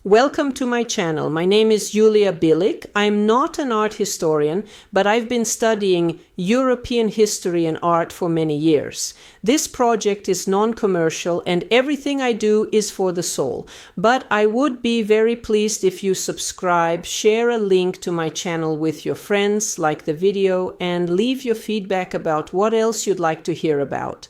Welcome to my channel. My name is Julia Billig. I'm not an art historian, but I've been studying European history and art for many years. This project is non-commercial and everything I do is for the soul. But I would be very pleased if you subscribe, share a link to my channel with your friends, like the video, and leave your feedback about what else you'd like to hear about.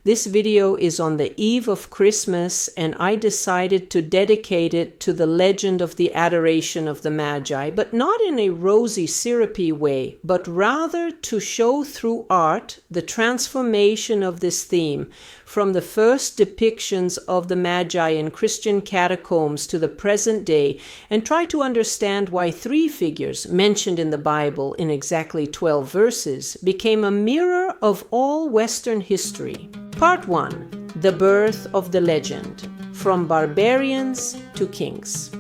This video is on the eve of Christmas, and I decided to dedicate it to the legend of the adoration of the Magi, but not in a rosy, syrupy way, but rather to show through art the transformation of this theme from the first depictions of the Magi in Christian catacombs to the present day, and try to understand why three figures mentioned in the Bible in exactly 12 verses became a mirror of all Western history. Part 1. The birth of the legend, from barbarians to kings.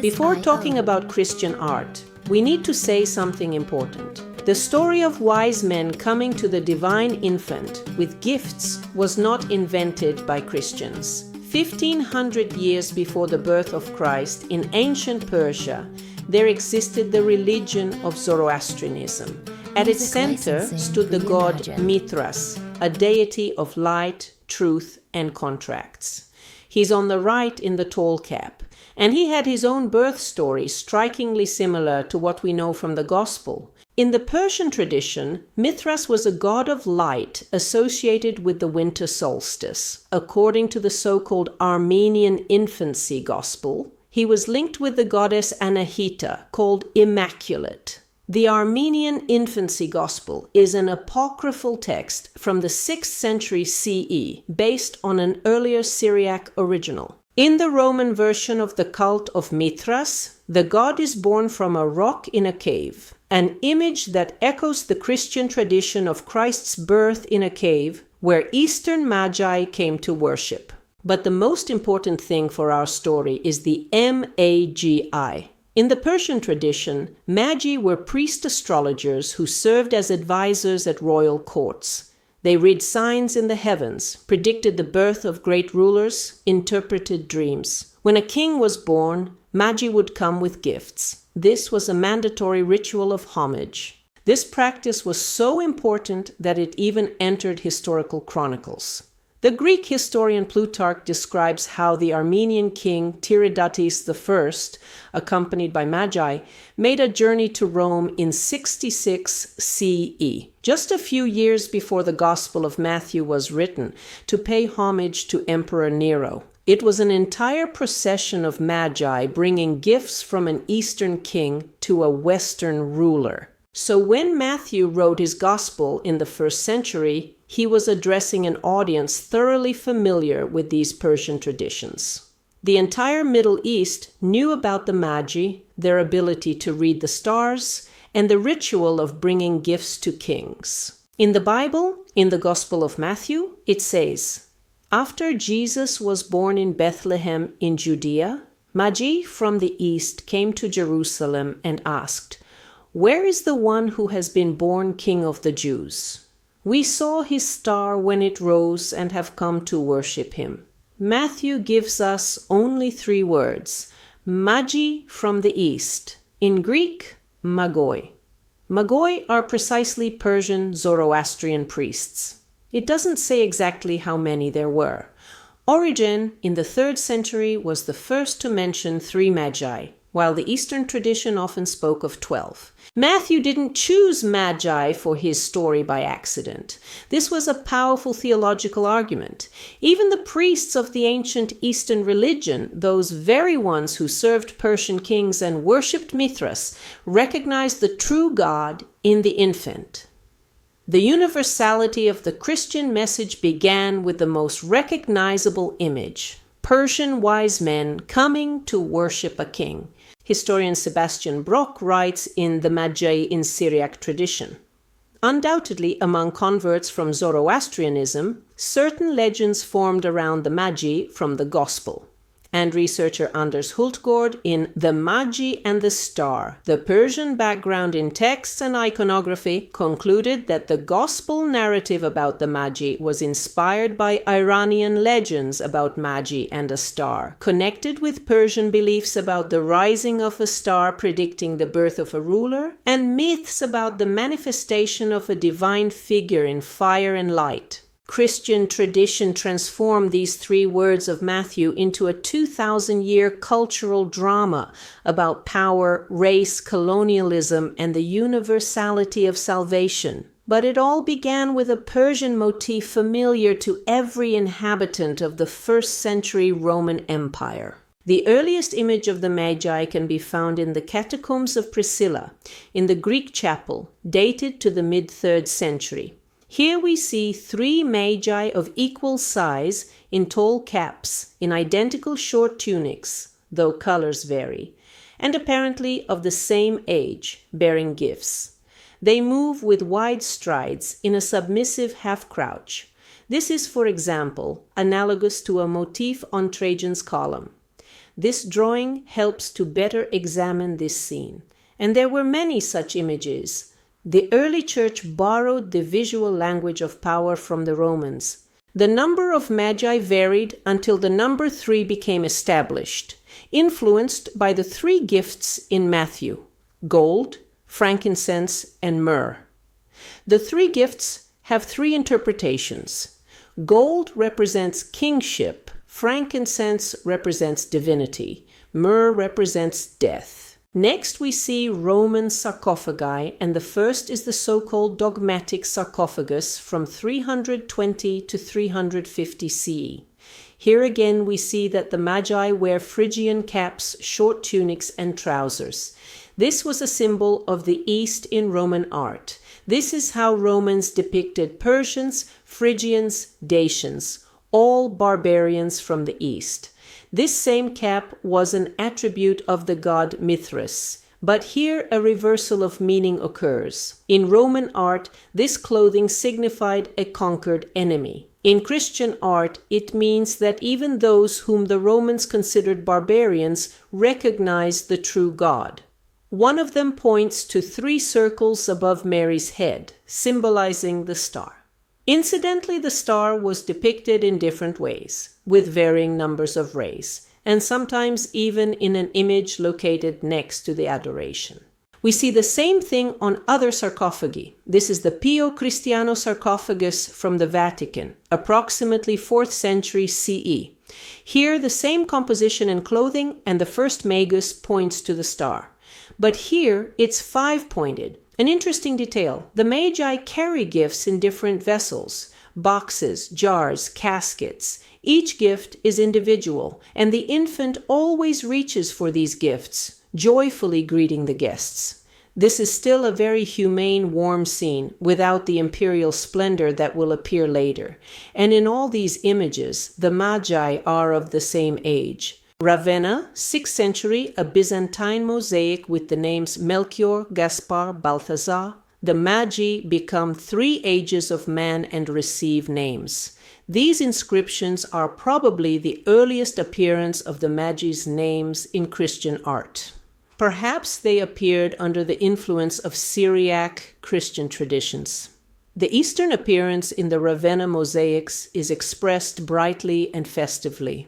Before talking about Christian art, we need to say something important. The story of wise men coming to the divine infant with gifts was not invented by Christians. 1500 years before the birth of Christ in ancient Persia, there existed the religion of Zoroastrianism. At its center stood the god Mithras, a deity of light, truth, and contracts. He's on the right in the tall cap, and he had his own birth story strikingly similar to what we know from the Gospel. In the Persian tradition, Mithras was a god of light associated with the winter solstice. According to the so-called Armenian infancy gospel, he was linked with the goddess Anahita, called Immaculate. The Armenian infancy gospel is an apocryphal text from the 6th century CE, based on an earlier Syriac original. In the Roman version of the cult of Mithras, the god is born from a rock in a cave, an image that echoes the Christian tradition of Christ's birth in a cave, where Eastern Magi came to worship. But the most important thing for our story is the Magi. In the Persian tradition, Magi were priest astrologers who served as advisors at royal courts. They read signs in the heavens, predicted the birth of great rulers, interpreted dreams. When a king was born, Magi would come with gifts. This was a mandatory ritual of homage. This practice was so important that it even entered historical chronicles. The Greek historian Plutarch describes how the Armenian king Tiridates I, accompanied by Magi, made a journey to Rome in 66 CE, just a few years before the Gospel of Matthew was written, to pay homage to Emperor Nero. It was an entire procession of Magi bringing gifts from an Eastern king to a Western ruler. So when Matthew wrote his Gospel in the 1st century, he was addressing an audience thoroughly familiar with these Persian traditions. The entire Middle East knew about the Magi, their ability to read the stars, and the ritual of bringing gifts to kings. In the Bible, in the Gospel of Matthew, it says, "After Jesus was born in Bethlehem in Judea, Magi from the east came to Jerusalem and asked, 'Where is the one who has been born King of the Jews? We saw his star when it rose and have come to worship him.'" Matthew gives us only 3 words, Magi from the east. In Greek, magoi. Magoi are precisely Persian Zoroastrian priests. It doesn't say exactly how many there were. Origen, in the 3rd century, was the first to mention 3 Magi, while the Eastern tradition often spoke of 12. Matthew didn't choose Magi for his story by accident. This was a powerful theological argument. Even the priests of the ancient Eastern religion, those very ones who served Persian kings and worshipped Mithras, recognized the true God in the infant. The universality of the Christian message began with the most recognizable image: Persian wise men coming to worship a king. Historian Sebastian Brock writes in The Magi in Syriac Tradition. Undoubtedly, among converts from Zoroastrianism, certain legends formed around the Magi from the Gospel. And researcher Anders Hultgård in The Magi and the Star, the Persian background in texts and iconography, concluded that the gospel narrative about the Magi was inspired by Iranian legends about Magi and a star, connected with Persian beliefs about the rising of a star predicting the birth of a ruler, and myths about the manifestation of a divine figure in fire and light. Christian tradition transformed these three words of Matthew into a 2,000-year cultural drama about power, race, colonialism, and the universality of salvation. But it all began with a Persian motif familiar to every inhabitant of the first-century Roman Empire. The earliest image of the Magi can be found in the catacombs of Priscilla, in the Greek chapel, dated to the mid-3rd century. Here we see three Magi of equal size in tall caps, in identical short tunics, though colors vary, and apparently of the same age, bearing gifts. They move with wide strides in a submissive half-crouch. This is, for example, analogous to a motif on Trajan's column. This drawing helps to better examine this scene, and there were many such images. The early church borrowed the visual language of power from the Romans. The number of Magi varied until the number 3 became established, influenced by the 3 gifts in Matthew: gold, frankincense, and myrrh. The 3 gifts have 3 interpretations. Gold represents kingship, frankincense represents divinity, myrrh represents death. Next, we see Roman sarcophagi, and the first is the so-called dogmatic sarcophagus from 320 to 350 CE. Here again we see that the Magi wear Phrygian caps, short tunics, and trousers. This was a symbol of the East in Roman art. This is how Romans depicted Persians, Phrygians, Dacians, all barbarians from the East. This same cap was an attribute of the god Mithras, but here a reversal of meaning occurs. In Roman art, this clothing signified a conquered enemy. In Christian art, it means that even those whom the Romans considered barbarians recognized the true God. One of them points to 3 circles above Mary's head, symbolizing the star. Incidentally, the star was depicted in different ways, with varying numbers of rays, and sometimes even in an image located next to the adoration. We see the same thing on other sarcophagi. This is the Pio Cristiano sarcophagus from the Vatican, approximately 4th century CE. Here, the same composition and clothing, and the first Magus points to the star. But here, it's 5-pointed. An interesting detail: the Magi carry gifts in different vessels, boxes, jars, caskets. Each gift is individual, and the infant always reaches for these gifts, joyfully greeting the guests. This is still a very humane, warm scene, without the imperial splendor that will appear later. And in all these images, the Magi are of the same age. Ravenna, 6th century, a Byzantine mosaic with the names Melchior, Gaspar, Balthazar. The Magi become 3 ages of man and receive names. These inscriptions are probably the earliest appearance of the Magi's names in Christian art. Perhaps they appeared under the influence of Syriac Christian traditions. The Eastern appearance in the Ravenna mosaics is expressed brightly and festively.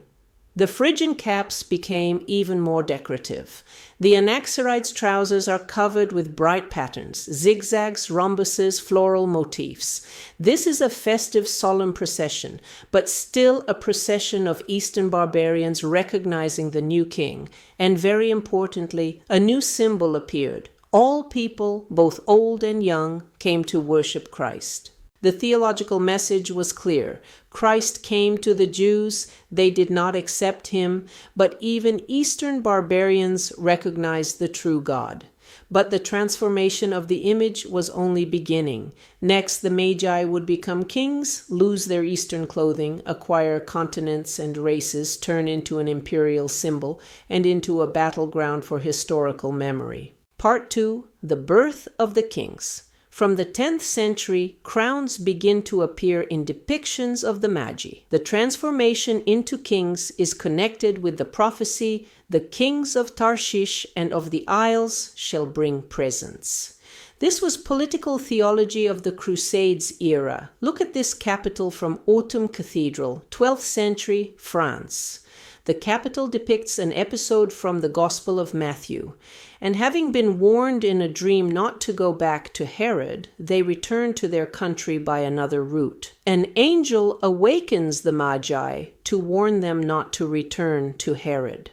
The Phrygian caps became even more decorative. The Anaxarites' trousers are covered with bright patterns, zigzags, rhombuses, floral motifs. This is a festive, solemn procession, but still a procession of Eastern barbarians recognizing the new king. And very importantly, a new symbol appeared. All people, both old and young, came to worship Christ. The theological message was clear. Christ came to the Jews, they did not accept him, but even Eastern barbarians recognized the true God. But the transformation of the image was only beginning. Next, the Magi would become kings, lose their Eastern clothing, acquire continents and races, turn into an imperial symbol, and into a battleground for historical memory. Part 2, The Birth of the Kings. From the 10th century, crowns begin to appear in depictions of the Magi. The transformation into kings is connected with the prophecy, "The kings of Tarshish and of the isles shall bring presents." This was political theology of the Crusades era. Look at this capital from Cologne Cathedral, 12th century, France. The capital depicts an episode from the Gospel of Matthew. And having been warned in a dream not to go back to Herod, they return to their country by another route. An angel awakens the Magi to warn them not to return to Herod.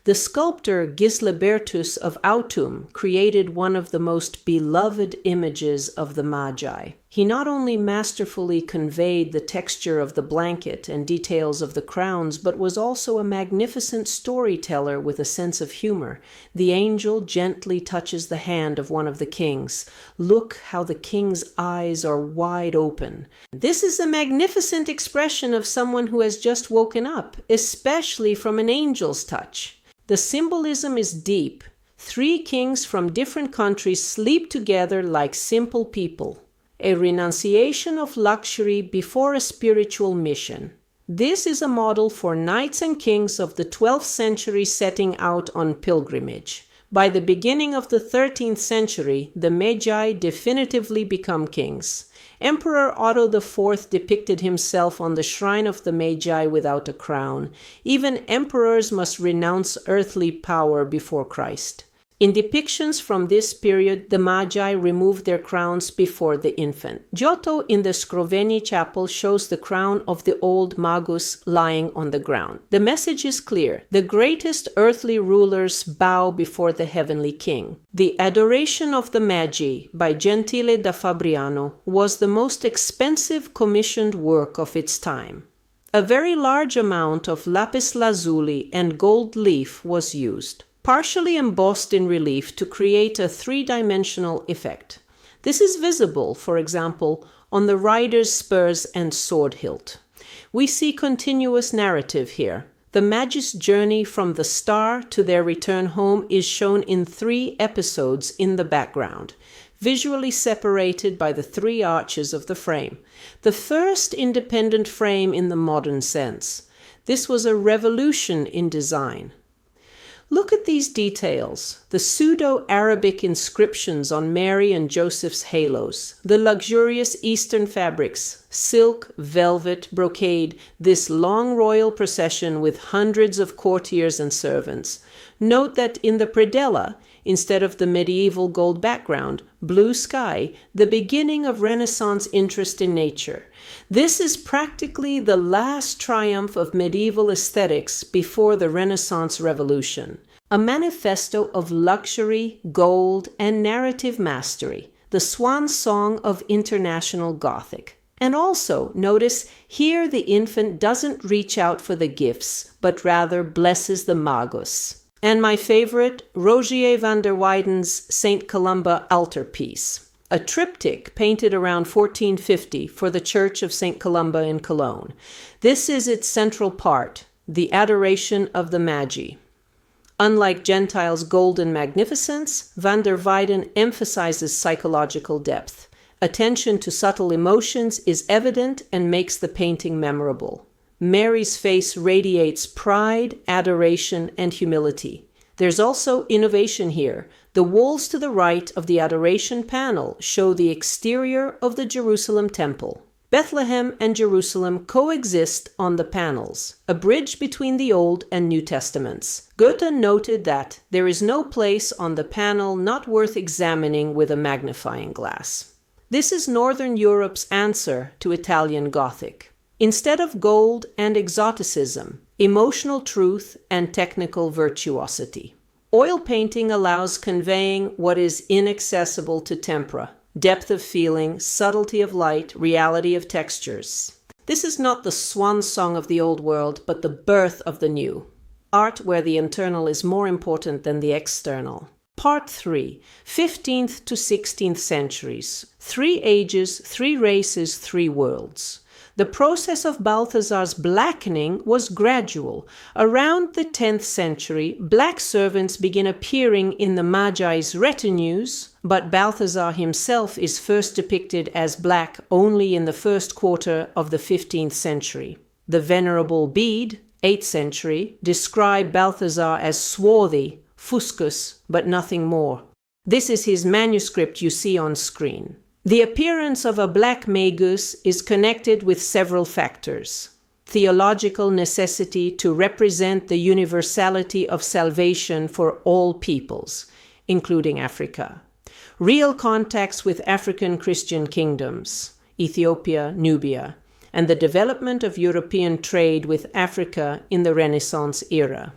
The sculptor Gislebertus of Autun created one of the most beloved images of the Magi. He not only masterfully conveyed the texture of the blanket and details of the crowns, but was also a magnificent storyteller with a sense of humor. The angel gently touches the hand of one of the kings. Look how the king's eyes are wide open. This is a magnificent expression of someone who has just woken up, especially from an angel's touch. The symbolism is deep. 3 kings from different countries sleep together like simple people. A renunciation of luxury before a spiritual mission. This is a model for knights and kings of the 12th century setting out on pilgrimage. By the beginning of the 13th century, the Magi definitively become kings. Emperor Otto IV depicted himself on the shrine of the Magi without a crown. Even emperors must renounce earthly power before Christ. In depictions from this period, the Magi removed their crowns before the infant. Giotto in the Scrovegni chapel shows the crown of the old Magus lying on the ground. The message is clear. The greatest earthly rulers bow before the heavenly king. The Adoration of the Magi by Gentile da Fabriano was the most expensive commissioned work of its time. A very large amount of lapis lazuli and gold leaf was used, partially embossed in relief to create a 3-dimensional effect. This is visible, for example, on the rider's spurs and sword hilt. We see continuous narrative here. The Magi's journey from the star to their return home is shown in 3 episodes in the background, visually separated by the 3 arches of the frame. The first independent frame in the modern sense. This was a revolution in design. Look at these details, the pseudo-Arabic inscriptions on Mary and Joseph's halos, the luxurious Eastern fabrics, silk, velvet, brocade, this long royal procession with hundreds of courtiers and servants. Note that in the predella, instead of the medieval gold background, blue sky, the beginning of Renaissance interest in nature. This is practically the last triumph of medieval aesthetics before the Renaissance Revolution. A manifesto of luxury, gold, and narrative mastery, the swan song of international Gothic. And also, notice, here the infant doesn't reach out for the gifts, but rather blesses the Magus. And my favorite, Rogier van der Weyden's St. Columba altarpiece, a triptych painted around 1450 for the Church of St. Columba in Cologne. This is its central part, the Adoration of the Magi. Unlike Gentile's golden magnificence, van der Weyden emphasizes psychological depth. Attention to subtle emotions is evident and makes the painting memorable. Mary's face radiates pride, adoration, and humility. There's also innovation here. The walls to the right of the adoration panel show the exterior of the Jerusalem temple. Bethlehem and Jerusalem coexist on the panels, a bridge between the Old and New Testaments. Goethe noted that there is no place on the panel not worth examining with a magnifying glass. This is Northern Europe's answer to Italian Gothic. Instead of gold and exoticism, emotional truth and technical virtuosity. Oil painting allows conveying what is inaccessible to tempera, depth of feeling, subtlety of light, reality of textures. This is not the swan song of the old world, but the birth of the new. Art where the internal is more important than the external. Part 3, 15th to 16th centuries. 3 ages, 3 races, 3 worlds. The process of Balthasar's blackening was gradual. Around the 10th century, black servants begin appearing in the Magi's retinues, but Balthasar himself is first depicted as black only in the first quarter of the 15th century. The Venerable Bede, 8th century, describe Balthasar as swarthy, fuscus, but nothing more. This is his manuscript you see on screen. The appearance of a black Magus is connected with several factors. Theological necessity to represent the universality of salvation for all peoples, including Africa. Real contacts with African Christian kingdoms, Ethiopia, Nubia, and the development of European trade with Africa in the Renaissance era.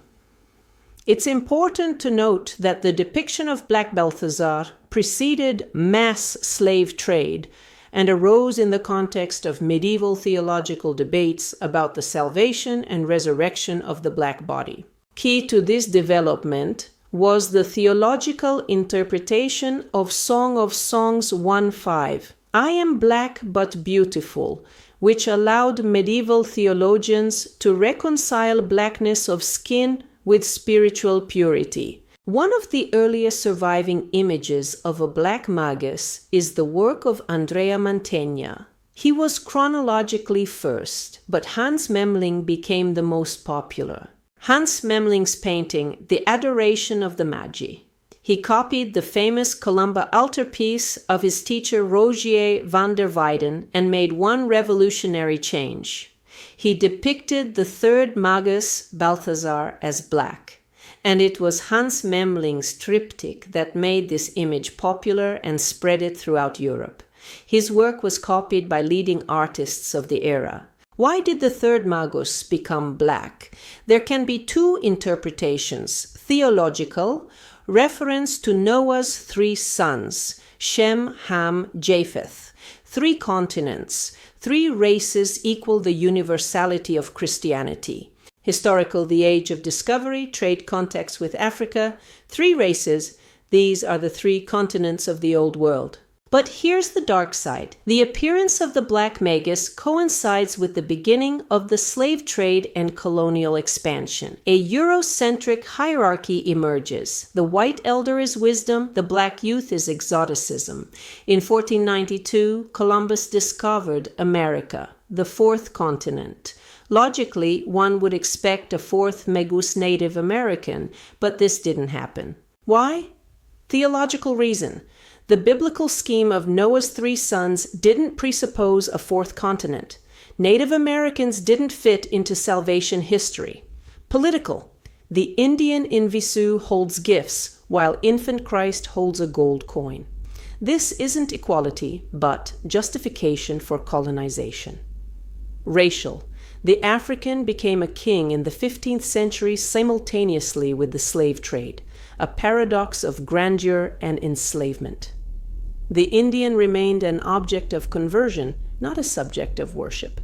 It's important to note that the depiction of Black Balthasar preceded mass slave trade and arose in the context of medieval theological debates about the salvation and resurrection of the black body. Key to this development was the theological interpretation of Song of Songs 1:5, I am black but beautiful, which allowed medieval theologians to reconcile blackness of skin with spiritual purity. One of the earliest surviving images of a black Magus is the work of Andrea Mantegna. He was chronologically first, but Hans Memling became the most popular. Hans Memling's painting, The Adoration of the Magi. He copied the famous Columba altarpiece of his teacher Rogier van der Weyden and made one revolutionary change. He depicted the third Magus, Balthasar, as black, and it was Hans Memling's triptych that made this image popular and spread it throughout Europe. His work was copied by leading artists of the era. Why did the third Magus become black? There can be two interpretations: theological, reference to Noah's 3 sons, Shem, Ham, Japheth, 3 continents, 3 races equal the universality of Christianity. Historical, the age of discovery, trade contacts with Africa, 3 races, these are the 3 continents of the Old World. But here's the dark side. The appearance of the Black Magus coincides with the beginning of the slave trade and colonial expansion. A Eurocentric hierarchy emerges. The white elder is wisdom, the black youth is exoticism. In 1492, Columbus discovered America, the 4th continent. Logically, one would expect a 4th Magus Native American, but this didn't happen. Why? Theological reason. The biblical scheme of Noah's 3 sons didn't presuppose a 4th continent. Native Americans didn't fit into salvation history. Political. The Indian in Visu holds gifts, while infant Christ holds a gold coin. This isn't equality, but justification for colonization. Racial. The African became a king in the 15th century simultaneously with the slave trade, a paradox of grandeur and enslavement. The Indian remained an object of conversion, not a subject of worship.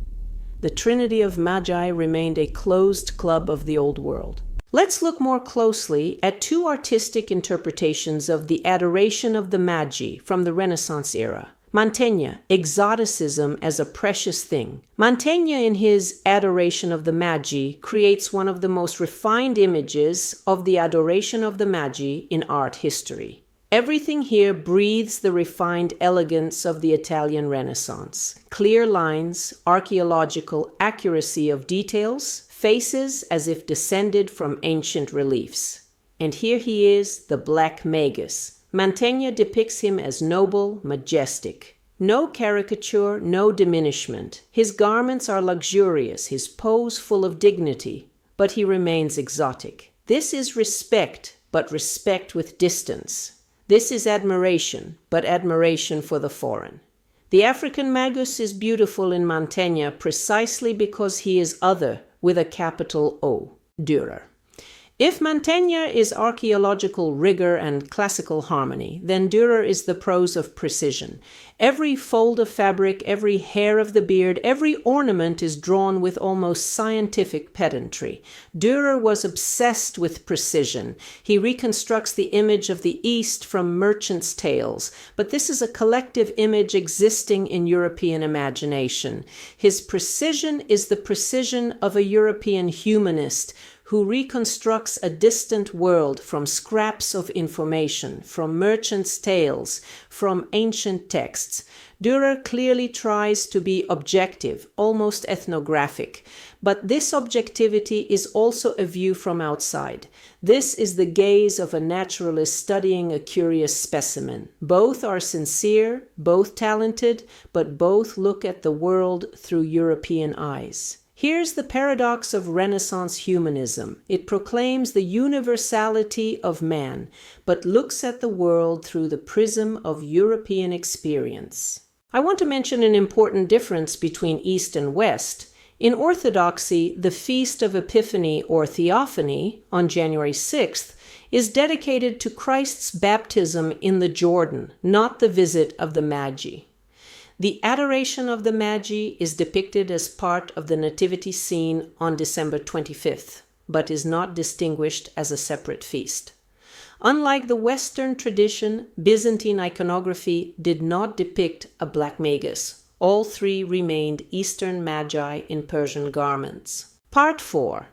The Trinity of Magi remained a closed club of the Old World. Let's look more closely at 2 artistic interpretations of the adoration of the Magi from the Renaissance era. Mantegna, exoticism as a precious thing. Mantegna, in his Adoration of the Magi, creates one of the most refined images of the adoration of the Magi in art history. Everything here breathes the refined elegance of the Italian Renaissance. Clear lines, archaeological accuracy of details, faces as if descended from ancient reliefs. And here he is, the Black Magus. Mantegna depicts him as noble, majestic. No caricature, no diminishment. His garments are luxurious, his pose full of dignity, but he remains exotic. This is respect, but respect with distance. This is admiration, but admiration for the foreign. The African Magus is beautiful in Mantegna precisely because he is other, with a capital O, Dürer. If Mantegna is archaeological rigor and classical harmony, then Dürer is the prose of precision. Every fold of fabric, every hair of the beard, every ornament is drawn with almost scientific pedantry. Dürer was obsessed with precision. He reconstructs the image of the East from merchants' tales, but this is a collective image existing in European imagination. His precision is the precision of a European humanist who reconstructs a distant world from scraps of information, from merchants' tales, from ancient texts. Dürer clearly tries to be objective, almost ethnographic, but this objectivity is also a view from outside. This is the gaze of a naturalist studying a curious specimen. Both are sincere, both talented, but both look at the world through European eyes. Here's the paradox of Renaissance humanism. It proclaims the universality of man, but looks at the world through the prism of European experience. I want to mention an important difference between East and West. In Orthodoxy, the Feast of Epiphany or Theophany on January 6th is dedicated to Christ's baptism in the Jordan, not the visit of the Magi. The adoration of the Magi is depicted as part of the nativity scene on December 25th, but is not distinguished as a separate feast. Unlike the Western tradition, Byzantine iconography did not depict a black Magus. All three remained Eastern Magi in Persian garments. Part 4.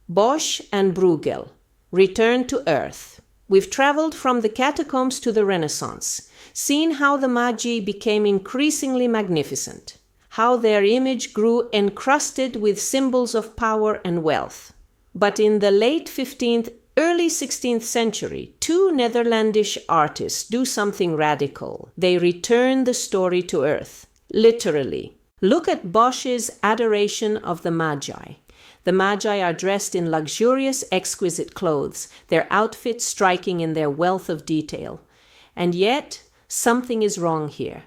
Bosch and Bruegel. Return to Earth. We've traveled from the catacombs to the Renaissance, seen how the Magi became increasingly magnificent, how their image grew encrusted with symbols of power and wealth. But in the late 15th, early 16th century, two Netherlandish artists do something radical. They return the story to Earth, literally. Look at Bosch's adoration of the Magi. The Magi are dressed in luxurious, exquisite clothes, their outfits striking in their wealth of detail. And yet, something is wrong here.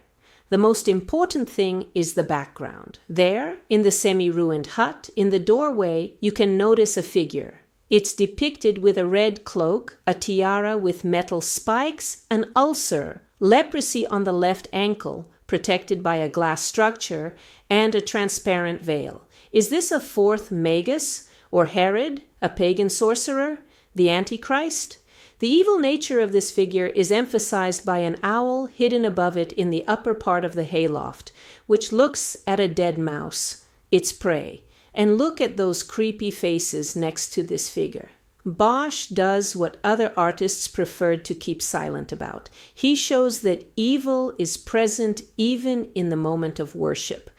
The most important thing is the background. There, in the semi-ruined hut, in the doorway, you can notice a figure. It's depicted with a red cloak, a tiara with metal spikes, an ulcer, leprosy on the left ankle, protected by a glass structure, and a transparent veil. Is this a fourth Magus, or Herod, a pagan sorcerer, the Antichrist? The evil nature of this figure is emphasized by an owl hidden above it in the upper part of the hayloft, which looks at a dead mouse, its prey. And look at those creepy faces next to this figure. Bosch does what other artists preferred to keep silent about. He shows that evil is present even in the moment of worship.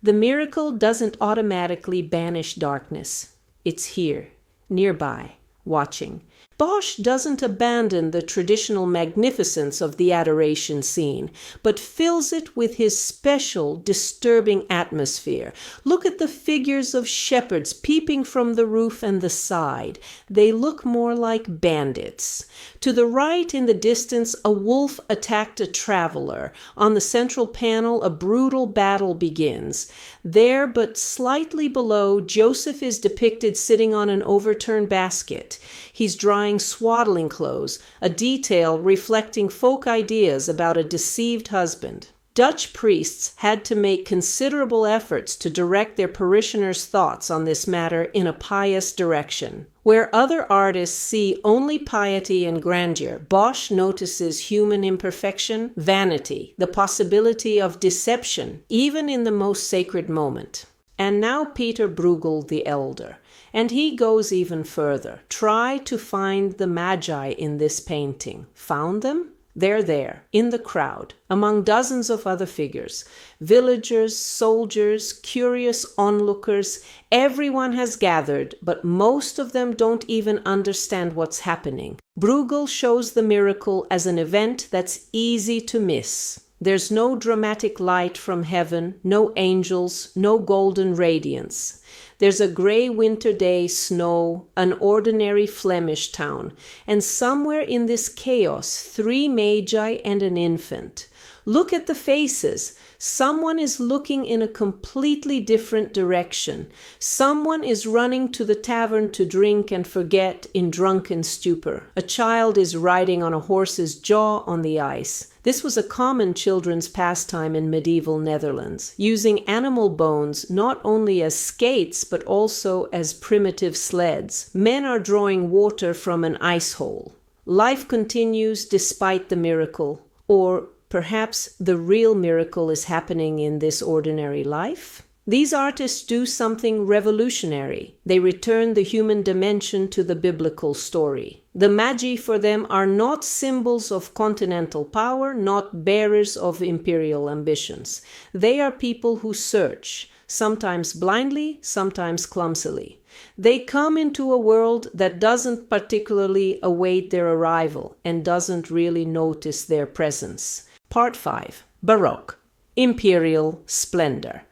The miracle doesn't automatically banish darkness. It's here, nearby, watching. Bosch doesn't abandon the traditional magnificence of the adoration scene, but fills it with his special, disturbing atmosphere. Look at the figures of shepherds peeping from the roof and the side. They look more like bandits. To the right in the distance, a wolf attacked a traveler. On the central panel, a brutal battle begins. There, but slightly below, Joseph is depicted sitting on an overturned basket. He's drying swaddling clothes, a detail reflecting folk ideas about a deceived husband. Dutch priests had to make considerable efforts to direct their parishioners' thoughts on this matter in a pious direction. Where other artists see only piety and grandeur, Bosch notices human imperfection, vanity, the possibility of deception, even in the most sacred moment. And now Peter Bruegel the Elder. And he goes even further. Try to find the Magi in this painting. Found them? They're there, in the crowd, among dozens of other figures. Villagers, soldiers, curious onlookers. Everyone has gathered, but most of them don't even understand what's happening. Bruegel shows the miracle as an event that's easy to miss. There's no dramatic light from heaven, no angels, no golden radiance. There's a gray winter day, snow, an ordinary Flemish town, and somewhere in this chaos, 3 Magi and an infant. Look at the faces. Someone is looking in a completely different direction. Someone is running to the tavern to drink and forget in drunken stupor. A child is riding on a horse's jaw on the ice. This was a common children's pastime in medieval Netherlands, using animal bones not only as skates but also as primitive sleds. Men are drawing water from an ice hole. Life continues despite the miracle, or perhaps the real miracle is happening in this ordinary life. These artists do something revolutionary. They return the human dimension to the biblical story. The Magi for them are not symbols of continental power, not bearers of imperial ambitions. They are people who search, sometimes blindly, sometimes clumsily. They come into a world that doesn't particularly await their arrival and doesn't really notice their presence. Part 5. Baroque. Imperial splendor.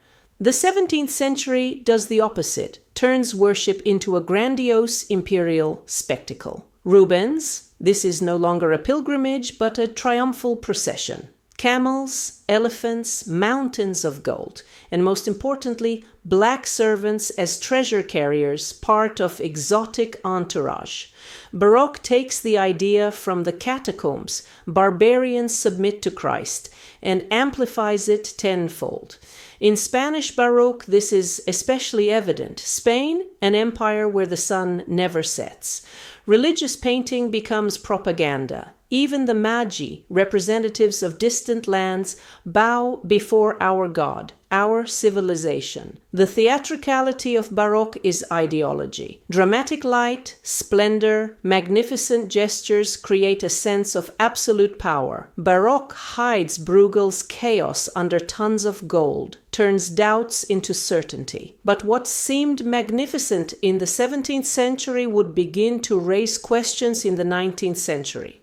The 17th century does the opposite, turns worship into a grandiose imperial spectacle. Rubens, this is no longer a pilgrimage but a triumphal procession. Camels, elephants, mountains of gold, and most importantly, black servants as treasure carriers, part of exotic entourage. Baroque takes the idea from the catacombs, barbarians submit to Christ, and amplifies it tenfold. In Spanish Baroque, this is especially evident. Spain, an empire where the sun never sets. Religious painting becomes propaganda. Even the Magi, representatives of distant lands, bow before our God, our civilization. The theatricality of Baroque is ideology. Dramatic light, splendor, magnificent gestures create a sense of absolute power. Baroque hides Bruegel's chaos under tons of gold, turns doubts into certainty. But what seemed magnificent in the 17th century would begin to raise questions in the 19th century.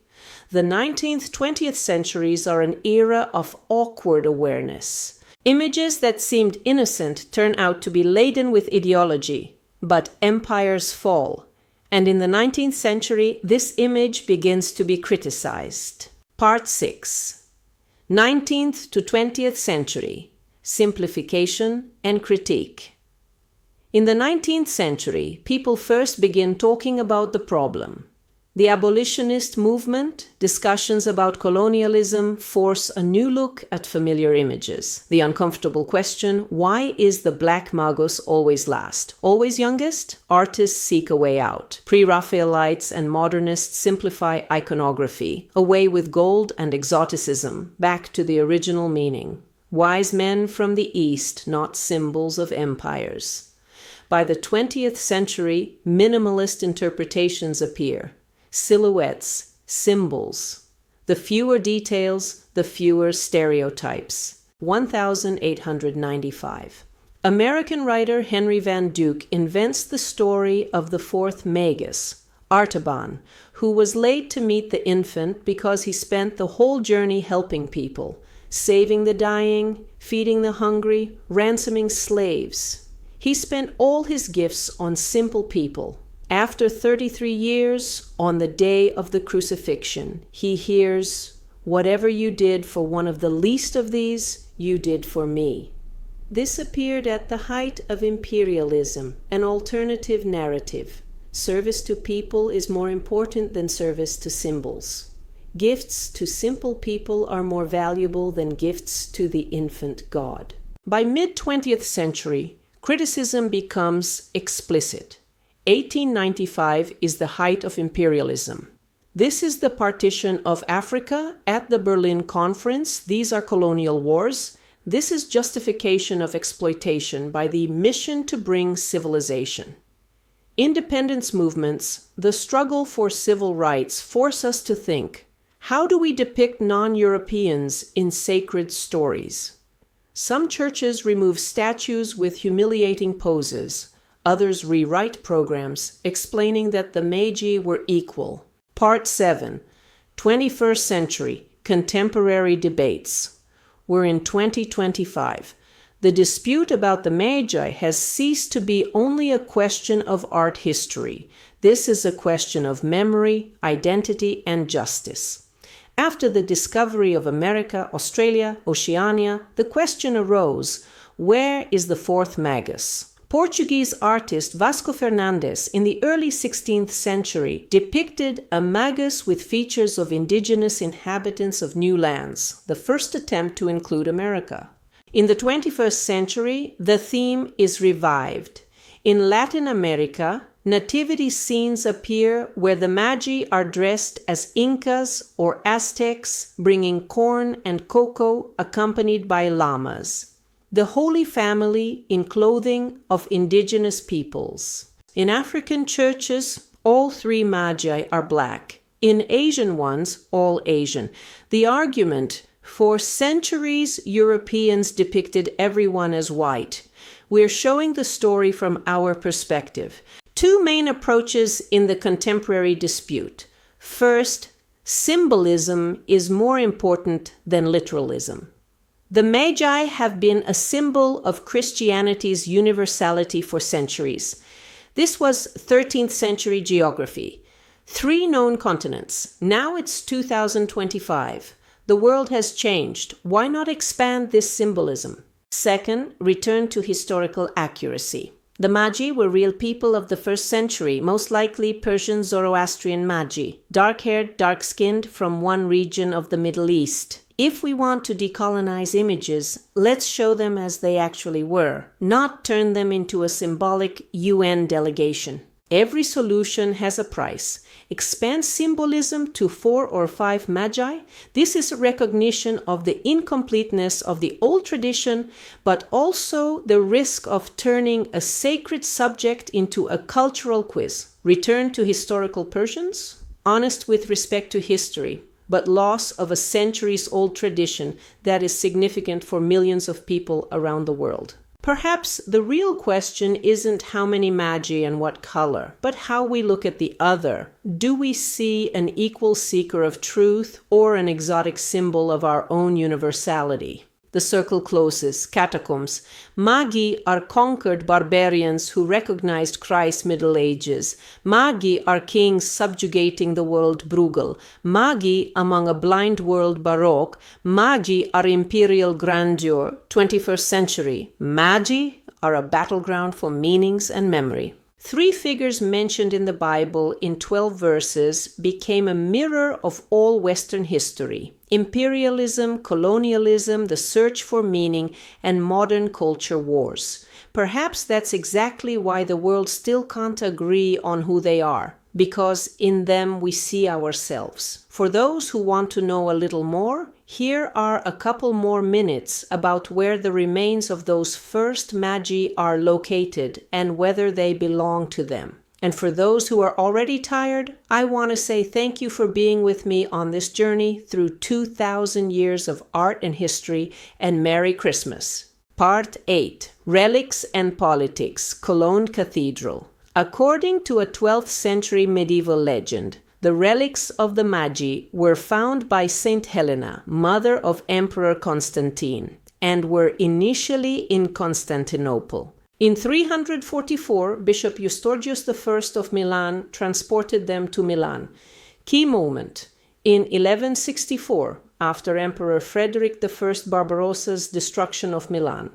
The 19th, 20th centuries are an era of awkward awareness. Images that seemed innocent turn out to be laden with ideology, but empires fall. And in the 19th century, this image begins to be criticized. Part 6. 19th to 20th century. Simplification and critique. In the 19th century, people first begin talking about the problem. The abolitionist movement, discussions about colonialism force a new look at familiar images. The uncomfortable question, why is the black Magus always last? Always youngest? Artists seek a way out. Pre-Raphaelites and modernists simplify iconography, away with gold and exoticism, back to the original meaning. Wise men from the East, not symbols of empires. By the 20th century, minimalist interpretations appear. Silhouettes, symbols. The fewer details, the fewer stereotypes. 1895. American writer Henry Van Dyke invents the story of the fourth Magus, Artaban, who was late to meet the infant because he spent the whole journey helping people, saving the dying, feeding the hungry, ransoming slaves. He spent all his gifts on simple people. After 33 years, on the day of the crucifixion, he hears, "Whatever you did for one of the least of these, you did for me." This appeared at the height of imperialism, an alternative narrative. Service to people is more important than service to symbols. Gifts to simple people are more valuable than gifts to the infant God. By mid-20th century, criticism becomes explicit. 1895 is the height of imperialism. This is the partition of Africa at the Berlin Conference. These are colonial wars. This is justification of exploitation by the mission to bring civilization. Independence movements, the struggle for civil rights, force us to think, how do we depict non-Europeans in sacred stories? Some churches remove statues with humiliating poses. Others rewrite programs explaining that the Magi were equal. Part 7. 21st century. Contemporary debates. We're in 2025. The dispute about the Magi has ceased to be only a question of art history. This is a question of memory, identity, and justice. After the discovery of America, Australia, Oceania, the question arose, where is the fourth Magus? Portuguese artist Vasco Fernandes in the early 16th century depicted a Magus with features of indigenous inhabitants of new lands, the first attempt to include America. In the 21st century, the theme is revived. In Latin America, nativity scenes appear where the Magi are dressed as Incas or Aztecs, bringing corn and cocoa accompanied by llamas. The Holy Family in clothing of indigenous peoples. In African churches, all three Magi are black. In Asian ones, all Asian. The argument: for centuries, Europeans depicted everyone as white. We're showing the story from our perspective. Two main approaches in the contemporary dispute. First, symbolism is more important than literalism. The Magi have been a symbol of Christianity's universality for centuries. This was 13th century geography. 3 known continents. Now it's 2025. The world has changed. Why not expand this symbolism? Second, return to historical accuracy. The Magi were real people of the 1st century, most likely Persian Zoroastrian Magi, dark-haired, dark-skinned from one region of the Middle East. If we want to decolonize images, let's show them as they actually were, not turn them into a symbolic UN delegation. Every solution has a price. Expand symbolism to 4 or 5 Magi. This is a recognition of the incompleteness of the old tradition, but also the risk of turning a sacred subject into a cultural quiz. Return to historical Persians, honest with respect to history, but loss of a centuries-old tradition that is significant for millions of people around the world. Perhaps the real question isn't how many Magi and what color, but how we look at the other. Do we see an equal seeker of truth or an exotic symbol of our own universality? The circle closes. Catacombs. Magi are conquered barbarians who recognized Christ's Middle Ages. Magi are kings subjugating the world BRUEGEL. Magi among a blind world Baroque. Magi are imperial grandeur, 21st century. Magi are a battleground for meanings and memory. 3 figures mentioned in the Bible in 12 verses became a mirror of all Western history. Imperialism, colonialism, the search for meaning, and modern culture wars. Perhaps that's exactly why the world still can't agree on who they are, because in them we see ourselves. For those who want to know a little more, here are a couple more minutes about where the remains of those first Magi are located and whether they belong to them. And for those who are already tired, I want to say thank you for being with me on this journey through 2,000 years of art and history, and Merry Christmas. Part 8. Relics and Politics, Cologne Cathedral. According to a 12th century medieval legend, the relics of the Magi were found by Saint Helena, mother of Emperor Constantine, and were initially in Constantinople. In 344, Bishop Eustorgius I of Milan transported them to Milan. Key moment. In 1164, after Emperor Frederick I Barbarossa's destruction of Milan,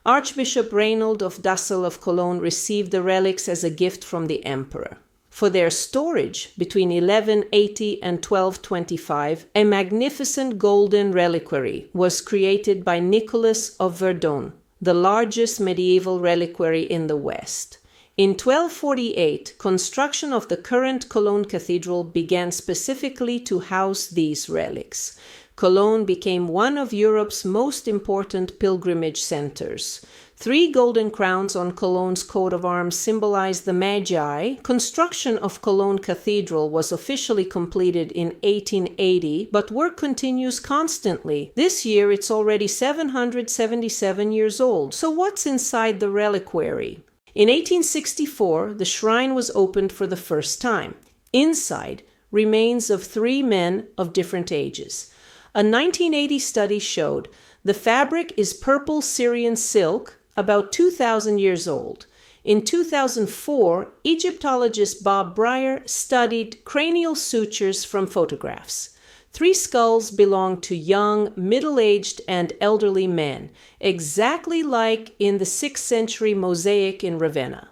Archbishop Reinald of Dassel of Cologne received the relics as a gift from the emperor. For their storage between 1180 and 1225, a magnificent golden reliquary was created by Nicholas of Verdun, the largest medieval reliquary in the West. In 1248, construction of the current Cologne Cathedral began specifically to house these relics. Cologne became one of Europe's most important pilgrimage centers. 3 golden crowns on Cologne's coat of arms symbolize the Magi. Construction of Cologne Cathedral was officially completed in 1880, but work continues constantly. This year it's already 777 years old. So what's inside the reliquary? In 1864, the shrine was opened for the first time. Inside, remains of 3 men of different ages. A 1980 study showed the fabric is purple Syrian silk, about 2,000 years old. In 2004, Egyptologist Bob Breyer studied cranial sutures from photographs. 3 skulls belong to young, middle-aged, and elderly men, exactly like in the 6th century mosaic in Ravenna.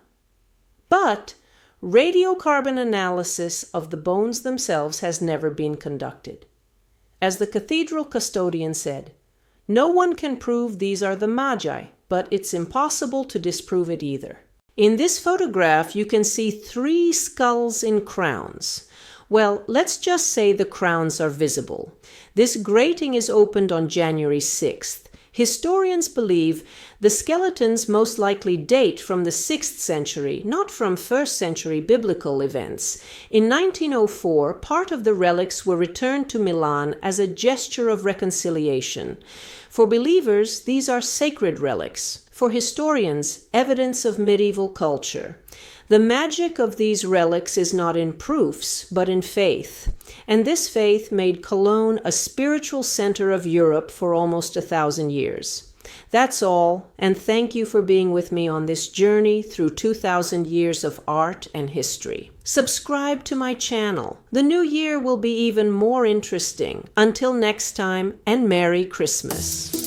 But radiocarbon analysis of the bones themselves has never been conducted. As the cathedral custodian said, "No one can prove these are the Magi, but it's impossible to disprove it either." In this photograph, you can see 3 skulls in crowns. Well, let's just say the crowns are visible. This grating is opened on January 6th. Historians believe the skeletons most likely date from the 6th century, not from 1st century biblical events. In 1904, part of the relics were returned to Milan as a gesture of reconciliation. For believers, these are sacred relics. For historians, evidence of medieval culture. The magic of these relics is not in proofs, but in faith. And this faith made Cologne a spiritual center of Europe for almost 1,000 years. That's all, and thank you for being with me on this journey through 2,000 years of art and history. Subscribe to my channel. The new year will be even more interesting. Until next time, and Merry Christmas.